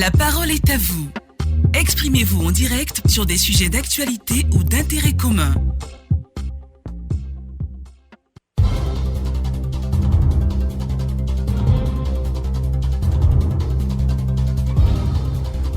La parole est à vous. Exprimez-vous en direct sur des sujets d'actualité ou d'intérêt commun.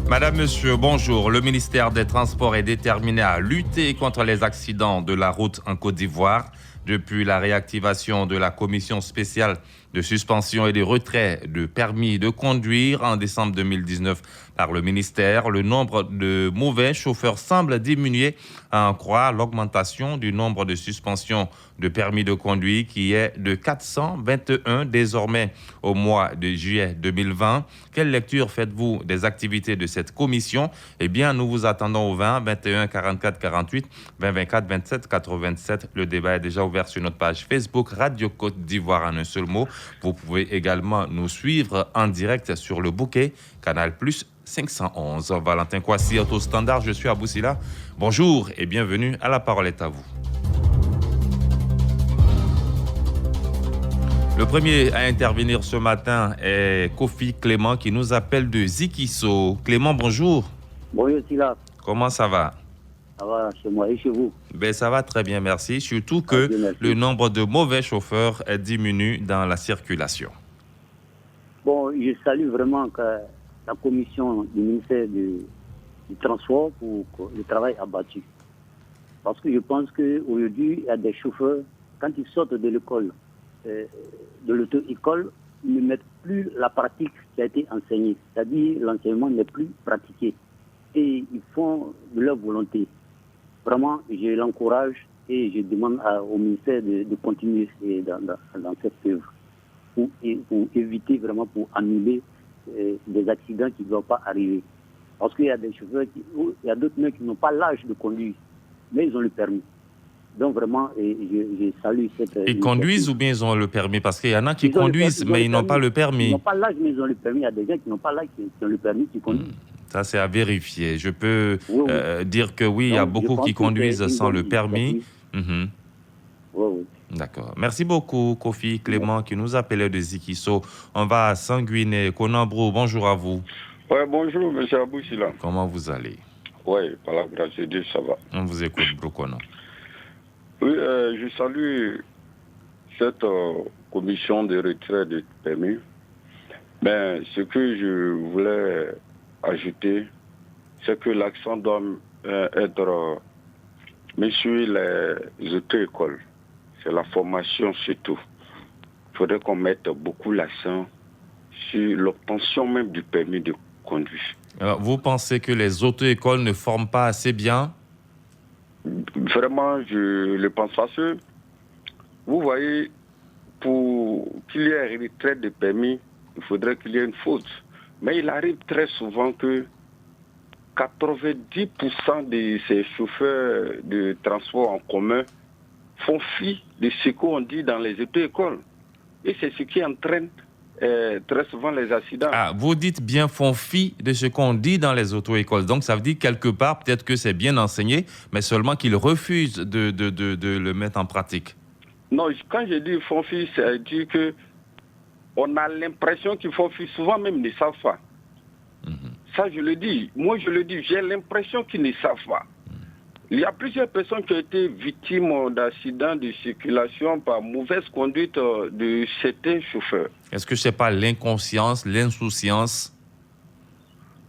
Madame, Monsieur, bonjour. Le ministère des Transports est déterminé à lutter contre les accidents de la route en Côte d'Ivoire. Depuis la réactivation de la commission spéciale de suspension et de retrait de permis de conduire en décembre 2019 par le ministère, le nombre de mauvais chauffeurs semble diminuer, à en croire l'augmentation du nombre de suspensions de permis de conduire qui est de 421 désormais au mois de juillet 2020. Quelle lecture faites-vous des activités de cette commission? Eh bien, nous vous attendons au 20 21 44 48 20 24 27 87. Le débat est déjà ouvert sur notre page Facebook Radio Côte d'Ivoire en un seul mot. Vous pouvez également nous suivre en direct sur le bouquet Canal Plus 511. Valentin Kwasi, Auto Standard, je suis à Boussila. Bonjour et bienvenue à La Parole est à vous. Le premier à intervenir ce matin est Kofi Clément qui nous appelle de Zikiso. Clément, bonjour. Bonjour Sila. Comment ça va? Ça va chez moi et chez vous? Ça va très bien, merci. Surtout que le nombre de mauvais chauffeurs diminue dans la circulation. Bon, je salue vraiment la commission du ministère du Transport pour le travail abattu. Parce que je pense qu'aujourd'hui, il y a des chauffeurs, quand ils sortent de l'école, de l'auto-école, ils ne mettent plus la pratique qui a été enseignée. C'est-à-dire l'enseignement n'est plus pratiqué. Et ils font de leur volonté. Vraiment, je l'encourage et je demande au ministère de continuer dans cette œuvre pour éviter vraiment, pour annuler des accidents qui ne doivent pas arriver. Parce qu'il y a des chauffeurs, il y a d'autres mecs qui n'ont pas l'âge de conduire, mais ils ont le permis. Donc vraiment, je salue cette... Ils conduisent ou bien ils ont le permis? Parce qu'il y en a qui conduisent, mais ils n'ont pas le permis. Ils n'ont pas l'âge, mais ils ont le permis. Il y a des gens qui n'ont pas l'âge, qui ont le permis, qui conduisent. Ça, c'est à vérifier. Je peux dire que oui, il y a beaucoup qui conduisent sans le permis. Oui. D'accord. Merci beaucoup, Kofi Clément, qui nous appelait de Zikiso. On va à Sanguiné. Konambro, bonjour à vous. Oui, bonjour, M. Aboussila. Comment vous allez? Oui, par la grâce de Dieu, ça va. On vous écoute, Brokono. Oui, je salue cette commission de retrait de permis. Mais ce que je voulais ajouter, c'est que l'accent doit être mis sur les auto-écoles. C'est la formation surtout. Il faudrait qu'on mette beaucoup l'accent sur l'obtention même du permis de conduire. Alors, vous pensez que les auto-écoles ne forment pas assez bien? Vraiment, je le pense parce que, vous voyez, pour qu'il y ait un retrait de permis, il faudrait qu'il y ait une faute. Mais il arrive très souvent que 90% de ces chauffeurs de transport en commun font fi de ce qu'on dit dans les auto-écoles. Et c'est ce qui entraîne très souvent les accidents. Ah, vous dites bien font fi de ce qu'on dit dans les auto-écoles. Donc, ça veut dire quelque part, peut-être que c'est bien enseigné, mais seulement qu'ils refusent de le mettre en pratique. Non, quand je dis font fi, c'est dire que on a l'impression qu'ils font fi. Souvent même, ils ne savent pas. Ça, je le dis. Moi, je le dis. J'ai l'impression qu'ils ne savent pas. Il y a plusieurs personnes qui ont été victimes d'accidents de circulation par mauvaise conduite de certains chauffeurs. Est-ce que ce n'est pas l'inconscience, l'insouciance?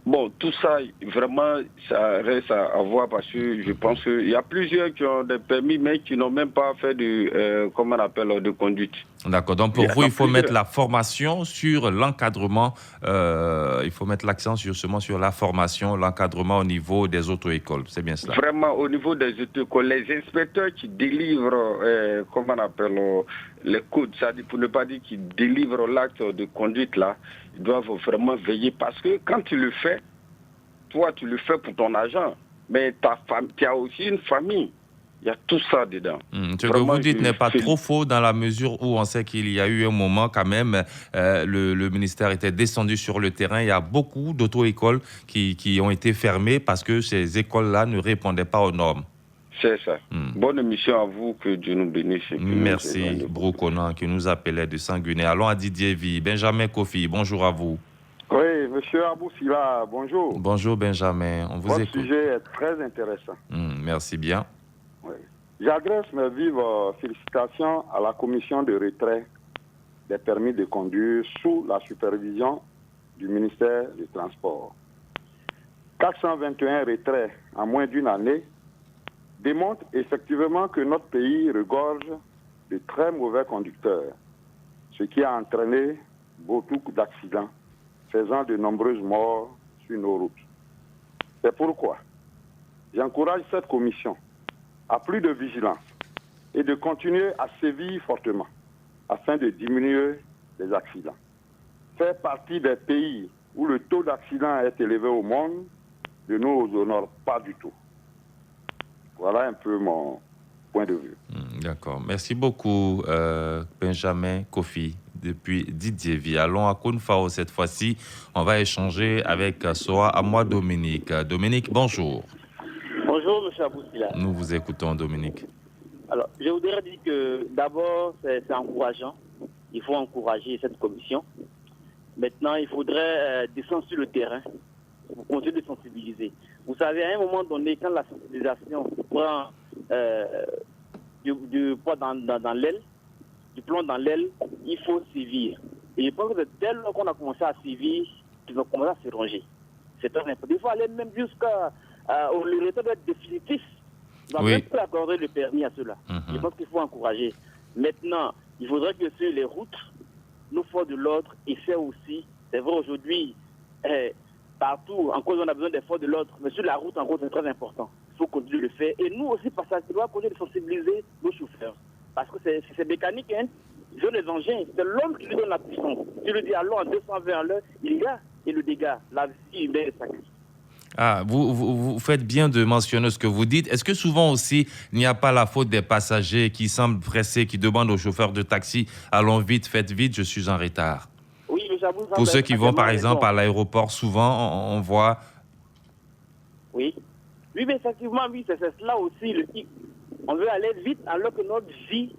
Bon, tout ça, vraiment, ça reste à voir parce que je pense qu'il y a plusieurs qui ont des permis, mais qui n'ont même pas fait de conduite. D'accord. Donc, pour vous, il faut mettre la formation sur l'encadrement. Il faut mettre l'accent justement sur la formation, l'encadrement au niveau des auto-écoles. C'est bien cela? Vraiment, au niveau des auto-écoles, les inspecteurs qui délivrent, les codes, c'est-à-dire pour ne pas dire qui délivrent l'acte de conduite là, ils doivent vraiment veiller parce que quand tu le fais, toi tu le fais pour ton argent, mais tu as aussi une famille. Il y a tout ça dedans. Ce que vous dites n'est pas trop faux dans la mesure où on sait qu'il y a eu un moment quand même, le ministère était descendu sur le terrain. Il y a beaucoup d'auto-écoles qui ont été fermées parce que ces écoles-là ne répondaient pas aux normes. C'est ça. Bonne émission à vous, que Dieu nous bénisse. Merci, Brokonan, qui nous appelait de Sanguiné. Allons à Didier V. Benjamin Kofi, bonjour à vous. Oui, monsieur Abou-Sila, bonjour. Bonjour Benjamin, on vous Votre écoute. sujet est très intéressant. Merci bien. Oui. J'adresse mes vives félicitations à la commission de retrait des permis de conduire sous la supervision du ministère des Transports. 421 retraits en moins d'une année démontrent effectivement que notre pays regorge de très mauvais conducteurs, ce qui a entraîné beaucoup d'accidents, faisant de nombreuses morts sur nos routes. C'est pourquoi j'encourage cette commission à plus de vigilance et de continuer à sévir fortement afin de diminuer les accidents. Faire partie des pays où le taux d'accident est élevé au monde ne nous honore pas du tout. Voilà un peu mon point de vue. D'accord. Merci beaucoup, Benjamin Kofi, depuis Didier. Allons à Kounfao cette fois-ci. On va échanger avec Soa Amoa Dominique. Dominique, bonjour. Bonjour, M. Abou-Sila. Nous vous écoutons, Dominique. Alors, je voudrais dire que d'abord, c'est encourageant. Il faut encourager cette commission. Maintenant, il faudrait descendre sur le terrain pour continuer de sensibiliser. Vous savez, à un moment donné, quand la sensibilisation prend du poids dans l'aile, du plomb dans l'aile, il faut sévir. Et je pense que dès lors qu'on a commencé à sévir, ils vont commencer à se ranger. C'est très important. Il faut aller même jusqu'à le retard doit être définitif. On va même pas accorder le permis à ceux-là. Je pense qu'il faut encourager. Maintenant, il faudrait que sur les routes, nos forces de l'ordre essaient aussi. C'est vrai aujourd'hui, partout, en cause on a besoin des forces de l'ordre, mais sur la route, en gros, c'est très important. Il faut continuer de le faire. Et nous aussi, passagers, on doit continuer de sensibiliser nos chauffeurs. Parce que c'est mécanique, hein. Ils ont les engins. C'est l'homme qui lui donne la puissance. Tu lui dis, allons à 220 à l'heure, il y a et le dégât. La vie humaine est sacrée. Ah, vous faites bien de mentionner ce que vous dites. Est-ce que souvent aussi, il n'y a pas la faute des passagers qui semblent pressés, qui demandent aux chauffeurs de taxi, allons vite, faites vite, je suis en retard? Oui, mais j'avoue... Pour ceux qui vont, par exemple, à l'aéroport, souvent, on voit... Oui. Oui, mais effectivement, oui, c'est cela aussi le type. On veut aller vite alors que notre vie,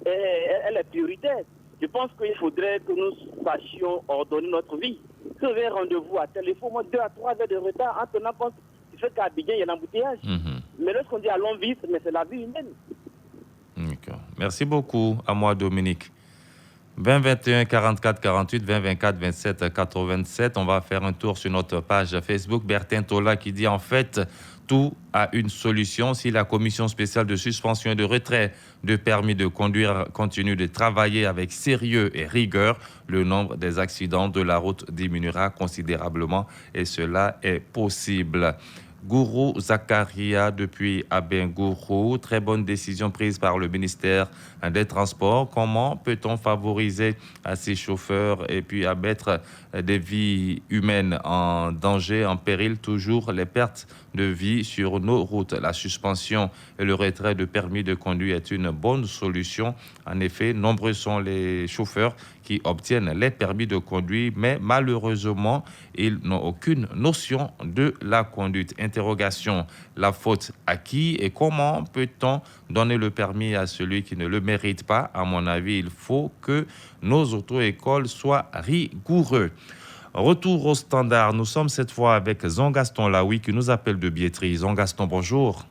elle est prioritaire. Je pense qu'il faudrait que nous sachions ordonner notre vie. Si on veut un rendez-vous à tel, il faut au moins 2 à 3 heures de retard en tenant compte du fait qu'à Abidjan, il y a un embouteillage. Mais lorsqu'on dit allons vite, mais c'est la vie humaine. D'accord. Merci beaucoup à moi, Dominique. 20 21 44 48 20 24 27 87. On va faire un tour sur notre page Facebook. Bertin Tola qui dit en fait tout a une solution. Si la commission spéciale de suspension et de retrait de permis de conduire continue de travailler avec sérieux et rigueur, le nombre des accidents de la route diminuera considérablement et cela est possible. Gourou Zakaria depuis Abengourou, très bonne décision prise par le ministère des Transports. Comment peut-on favoriser à ces chauffeurs et puis à mettre des vies humaines en danger, en péril, toujours les pertes de vie sur nos routes? La suspension et le retrait de permis de conduire est une bonne solution. En effet, nombreux sont les chauffeurs qui obtiennent les permis de conduire, mais malheureusement, ils n'ont aucune notion de la conduite. Interrogation, la faute à qui et comment peut-on donner le permis à celui qui ne le mérite pas? À mon avis, il faut que nos auto-écoles soient rigoureux. Retour au standard, nous sommes cette fois avec Jean Gaston Laoui qui nous appelle de Biétry. Jean Gaston, bonjour.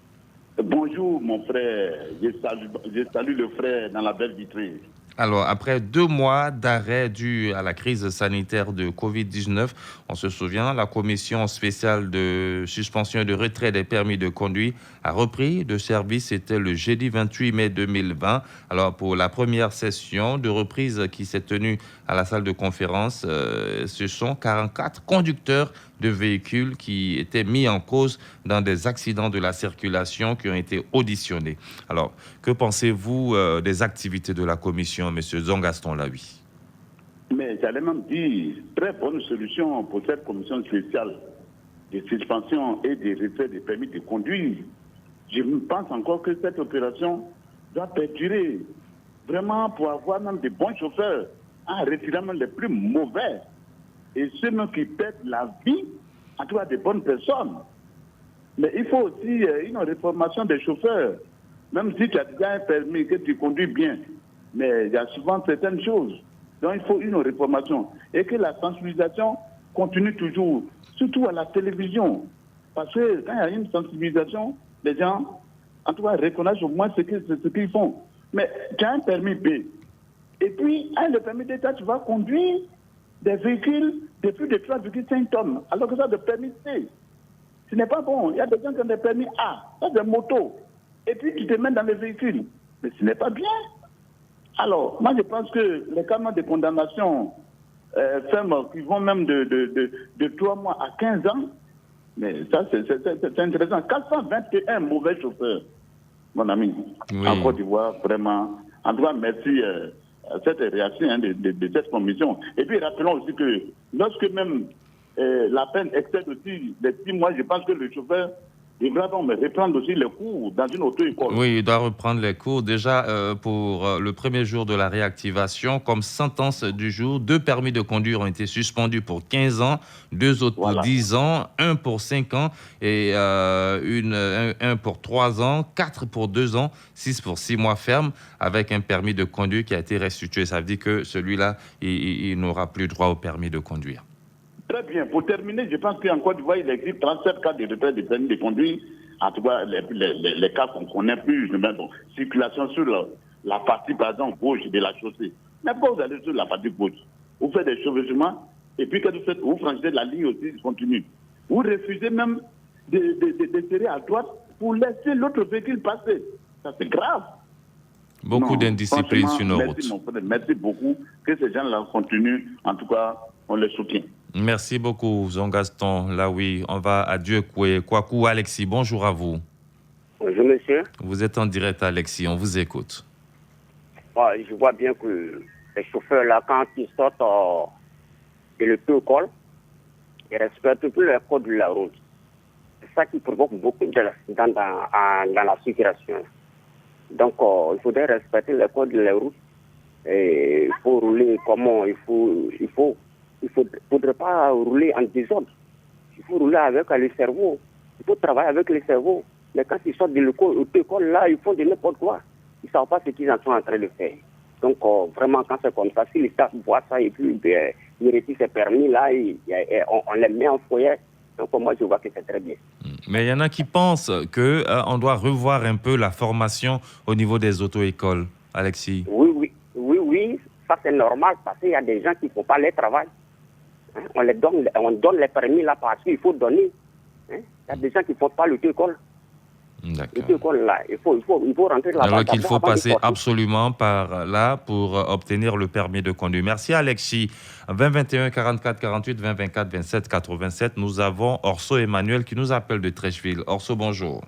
Bonjour mon frère, je salue le frère dans la belle Biétry. Alors, après 2 mois d'arrêt dû à la crise sanitaire de Covid-19, on se souvient, la commission spéciale de suspension et de retrait des permis de conduire a repris de service. C'était le jeudi 28 mai 2020. Alors, pour la première session de reprise qui s'est tenue à la salle de conférence, ce sont 44 conducteurs de véhicules qui étaient mis en cause dans des accidents de la circulation qui ont été auditionnés. Alors, que pensez-vous des activités de la commission, M. Jean Gaston Laoui? Mais j'allais même dire, très bonne solution pour cette commission spéciale de suspension et de retrait des permis de conduire. Je pense encore que cette opération doit perdurer, vraiment pour avoir même de bons chauffeurs, en retirant même les plus mauvais. Et ceux même qui perdent la vie, en tout cas des bonnes personnes. Mais il faut aussi une réformation des chauffeurs. Même si tu as déjà un permis, que tu conduis bien, mais il y a souvent certaines choses. Donc il faut une réformation. Et que la sensibilisation continue toujours, surtout à la télévision. Parce que quand il y a une sensibilisation, les gens, en tout cas, reconnaissent au moins ce qu'ils font. Mais tu as un permis B. Et puis, avec le permis d'État, tu vas conduire des véhicules de plus de 3,5 tonnes, alors que ça, le permis C. Ce n'est pas bon. Il y a des gens qui ont des permis A, ça, des motos. Et puis, tu te mets dans les véhicules. Mais ce n'est pas bien. Alors, moi, je pense que les cas de condamnation ferme qui vont même de 3 mois à 15 ans, mais ça, c'est intéressant. 421 mauvais chauffeurs, mon ami, en Côte d'Ivoire, vraiment. En tout cas, merci à cette réaction de cette commission. Et puis, rappelons aussi que lorsque même la peine excède aussi les 6 mois, je pense que le chauffeur devra donc reprendre aussi les cours dans une auto-école. Oui, il doit reprendre les cours. Déjà, pour le premier jour de la réactivation, comme sentence du jour, 2 permis de conduire ont été suspendus pour 15 ans, 2 autres pour 10 ans, 1 pour 5 ans et un pour 3 ans, 4 pour 2 ans, 6 pour 6 mois ferme, avec un permis de conduire qui a été restitué. Ça veut dire que celui-là, il n'aura plus droit au permis de conduire. Très bien. Pour terminer, je pense qu'en Côte d'Ivoire, il existe 37 cas de retrait de permis de conduire. En tout cas, les cas qu'on connaît plus. Donc, circulation sur la partie, par exemple, gauche de la chaussée. Mais pourquoi vous allez sur la partie gauche? Vous faites des chevauchements, et puis quand vous faites, vous franchissez la ligne aussi continue. Vous refusez même de tirer à droite pour laisser l'autre véhicule passer. Ça, c'est grave. Beaucoup d'indiscipline sur nos routes. Merci beaucoup. Que ces gens-là continuent. En tout cas, on les soutient. Merci beaucoup, Jean-Gaston. Là, oui, on va à Dieu Kwaku. Alexis, bonjour à vous. Bonjour, monsieur. Vous êtes en direct, Alexis. On vous écoute. Je vois bien que les chauffeurs, là, quand ils sortent de l'auto-école, ils ne respectent plus les codes de la route. C'est ça qui provoque beaucoup d'accidents dans la circulation. Donc, il faudrait respecter les codes de la route. Et il faut rouler comment il faudrait pas rouler en désordre. Il faut rouler avec le cerveau. Il faut travailler avec le cerveau. Mais quand ils sortent de l'école, là, ils font de n'importe quoi. Ils ne savent pas ce qu'ils sont en train de faire. Donc, vraiment, quand c'est comme ça, si l'État voit ça et puis il retire ces permis-là, on les met en foyer. Donc, moi, je vois que c'est très bien. Mais il y en a qui pensent qu'on doit revoir un peu la formation au niveau des auto-écoles, Alexis. Oui, ça c'est normal parce qu'il y a des gens qui ne font pas leur travail. On donne les permis là parce qu'il faut donner. Il y a des gens qui ne font pas l'auto-école. L'auto-école là, il faut rentrer là-bas. Alors qu'il faut passer absolument par là pour obtenir le permis de conduire. Merci Alexis. 20 21 44 48 20 24 27 87. Nous avons Orso Emmanuel qui nous appelle de Trècheville. Orso, bonjour.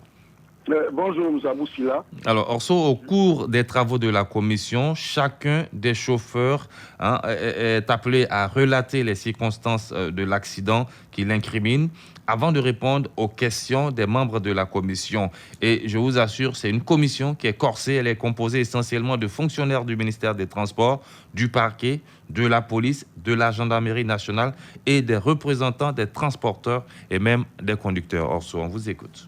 Bonjour, M. Aboussila. Alors, Orso, au cours des travaux de la commission, chacun des chauffeurs est appelé à relater les circonstances de l'accident qui l'incriminent avant de répondre aux questions des membres de la commission. Et je vous assure, c'est une commission qui est corsée. Elle est composée essentiellement de fonctionnaires du ministère des Transports, du parquet, de la police, de la gendarmerie nationale et des représentants des transporteurs et même des conducteurs. Orso, on vous écoute.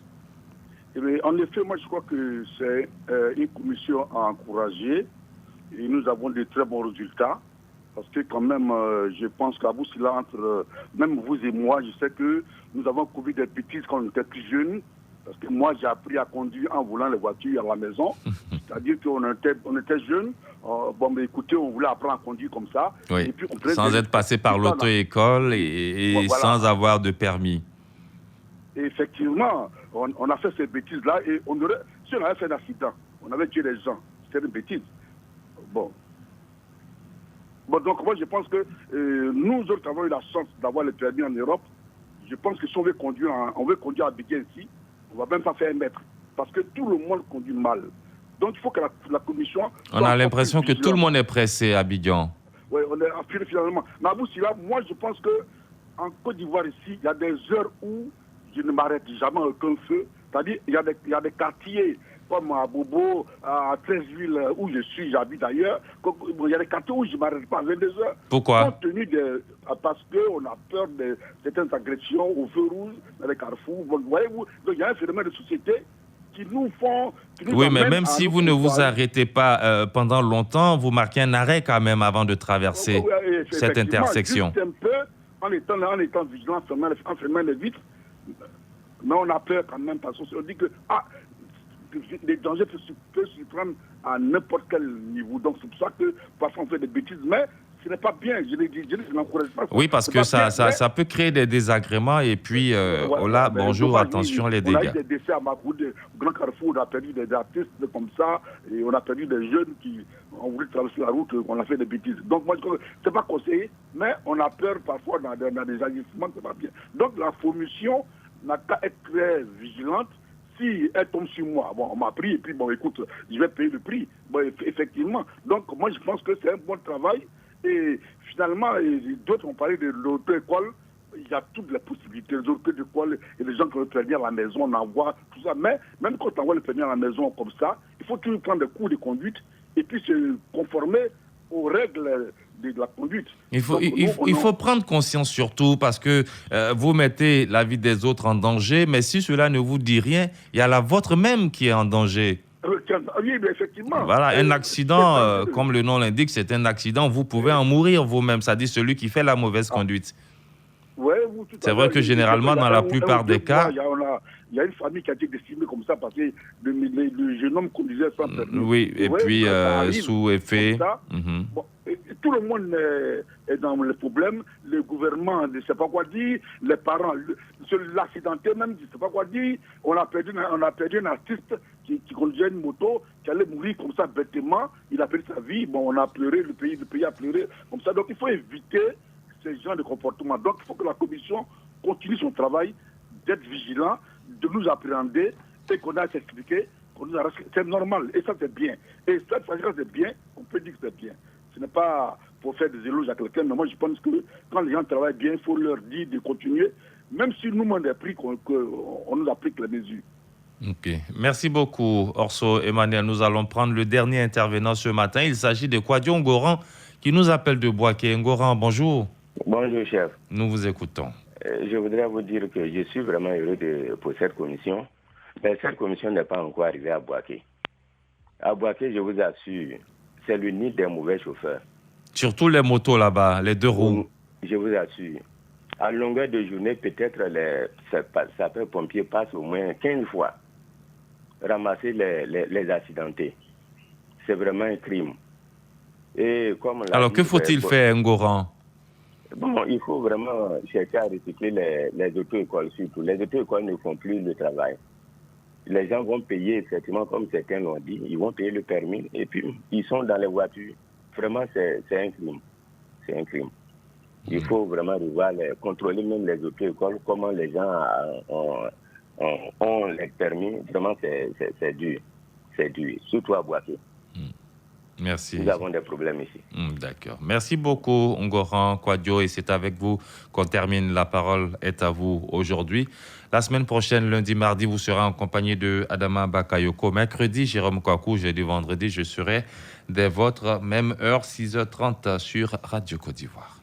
En effet, moi je crois que c'est une commission à encourager et nous avons de très bons résultats parce que quand même, je pense qu'à Boussila, entre même vous et moi, je sais que nous avons commis des bêtises quand on était plus jeunes parce que moi j'ai appris à conduire en volant les voitures à la maison, c'est-à-dire qu'on était jeunes, mais écoutez, on voulait apprendre à conduire comme ça. Oui. Et puis sans être passé par l'auto-école et voilà. Sans avoir de permis. Et effectivement, on a fait ces bêtises-là et si on avait fait un accident, on avait tué les gens. C'était une bêtise. Bon, donc moi je pense que nous autres avons eu la chance d'avoir le permis en Europe. Je pense que si on veut conduire à Abidjan ici, on ne va même pas faire un mètre. Parce que tout le monde conduit mal. Donc il faut que la commission... On a l'impression que tout le monde est pressé à Abidjan. Oui, on est finalement. Mais à Boussila, moi je pense qu'en Côte d'Ivoire ici, il y a des heures où je ne m'arrête jamais à aucun feu. C'est-à-dire, il y a des quartiers comme à Bobo, à Trècheville, où j'habite d'ailleurs. Il y a des quartiers où je ne m'arrête pas à 22 heures. Pourquoi? Parce qu'on a peur de certaines agressions au feu rouge, dans les carrefours. Voyez-vous, donc il y a un phénomène de société qui nous font... Oui, mais même si vous ne vous arrêtez pas pendant longtemps, vous marquez un arrêt quand même avant de traverser cette intersection. Juste un peu, en étant vigilant, en fermant les vitres, mais on a peur quand même parce qu'on dit que les dangers peuvent se prendre à n'importe quel niveau. Donc c'est pour ça que parfois on fait des bêtises, mais ce n'est pas bien, je n'encourage pas. Oui, parce que ça peut créer des désagréments et puis, bonjour, attention, les dégâts. On a eu des décès à Makou, de Grand Carrefour, on a perdu des artistes comme ça, et on a perdu des jeunes qui ont voulu traverser la route, on a fait des bêtises. Donc moi, c'est pas conseillé, mais on a peur parfois dans des agissements, c'est pas bien. Donc la commission n'a qu'à être très vigilante. Si elle tombe sur moi, on m'a pris, et puis écoute, je vais payer le prix. Effectivement. Donc moi, je pense que c'est un bon travail. Et finalement, d'autres ont parlé de l'auto-école. Il y a toutes les possibilités. Les auto-écoles et les gens qui ont le permis à la maison, on envoie tout ça. Mais même quand on envoie le permis à la maison comme ça, il faut toujours prendre des cours de conduite et puis se conformer aux règles de la conduite. Il faut prendre conscience surtout parce que vous mettez la vie des autres en danger, mais si cela ne vous dit rien, il y a la vôtre même qui est en danger. Oui, effectivement. Voilà, un accident, comme le nom l'indique, c'est un accident. Vous pouvez en mourir vous-même, c'est-à-dire celui qui fait la mauvaise conduite. Ouais, c'est vrai que généralement, dans la plupart des cas... Il y a une famille qui a été décimée comme ça parce que le jeune homme conduisait sans permis. Oui, et puis sous effet... Tout le monde est dans les problèmes. Le gouvernement ne sait pas quoi dire. Les parents, l'accidenté même ne sait pas quoi dire. On a perdu un artiste qui conduisait une moto, qui allait mourir comme ça bêtement. Il a perdu sa vie. On a pleuré, le pays a pleuré comme ça. Donc il faut éviter ces genres de comportements. Donc il faut que la commission continue son travail, d'être vigilant, de nous appréhender et qu'on a s'expliquer. C'est normal et ça c'est bien. Et cette fois-ci c'est bien, on peut dire que c'est bien. Ce n'est pas pour faire des éloges à quelqu'un, mais moi je pense que quand les gens travaillent bien, il faut leur dire de continuer, même si nous on a pris qu'on nous applique les mesures. Ok. Merci beaucoup, Orso Emmanuel. Nous allons prendre le dernier intervenant ce matin. Il s'agit de Kwadjo Ngoran qui nous appelle de Boaké. Ngoran, bonjour. Bonjour, chef. Nous vous écoutons. Je voudrais vous dire que je suis vraiment heureux pour cette commission. Mais cette commission n'est pas encore arrivée à Boaké. À Boaké, je vous assure, c'est le nid des mauvais chauffeurs. Surtout les motos là-bas, les deux roues. Je vous assure. À longueur de journée, peut-être les sapeurs-pompiers passent au moins 15 fois ramasser les accidentés. C'est vraiment un crime. Et comme alors, que faut-il faire, Ngoran? Bon, il faut vraiment chercher à recycler les auto-écoles surtout. Les auto-écoles ne font plus le travail. Les gens vont payer, effectivement, comme certains l'ont dit, ils vont payer le permis et puis ils sont dans les voitures. Vraiment, c'est un crime. C'est un crime. Il faut vraiment revoir, contrôler même les auto-écoles, comment les gens ont les permis. Vraiment, c'est dur. C'est dur, surtout à Boaké. Merci. Nous avons des problèmes ici. D'accord. Merci beaucoup, Ngoran Kwadjo. Et c'est avec vous qu'on termine. La parole est à vous aujourd'hui. La semaine prochaine, lundi, mardi, vous serez en compagnie de Adama Bakayoko. Mercredi, Jérôme Kouakou. Jeudi, vendredi, je serai dès votre même heure, 6h30 sur Radio Côte d'Ivoire.